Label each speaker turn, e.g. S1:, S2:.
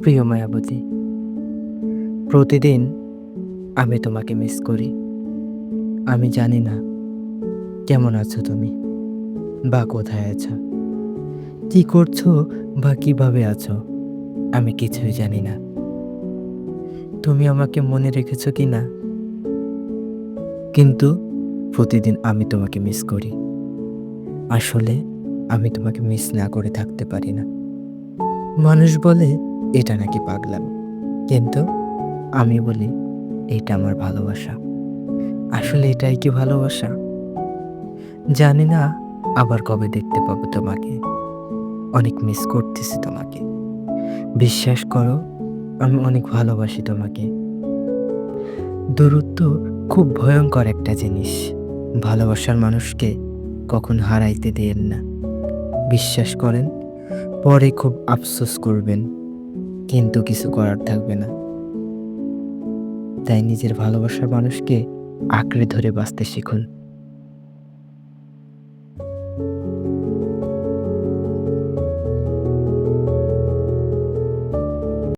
S1: প্রিয় মায়াবতী, প্রতিদিন আমি তোমাকে মিস করি। আমি জানি না কেমন আছো তুমি বা কোথায় আছো, কি করছো বা কিভাবে আছো, আমি কিছুই জানি না। তুমি আমাকে মনে রেখেছো কি না, কিন্তু প্রতিদিন আমি তোমাকে মিস করি। আসলে আমি তোমাকে মিস না করে থাকতে পারি না। মানুষ বলে এটা নাকি পাগলামি, কিন্তু আমি বলি এটা আমার ভালোবাসা। আসলে এটাই কি ভালোবাসা? জানি না আবার কবে দেখতে পাবো তোমাকে। অনেক মিস করতেছি তোমাকে। বিশ্বাস করো, আমি অনেক ভালোবাসি তোমাকে। দূরত্ব খুব ভয়ঙ্কর একটা জিনিস। ভালোবাসার মানুষকে কখন হারাইতে দিয়েন না। বিশ্বাস করেন, পরে খুব আফসোস করবেন, কিন্তু কিছু করার থাকবে না। তাই নিজের ভালোবাসার মানুষকে আঁকড়ে ধরে বাঁচতে শিখুন।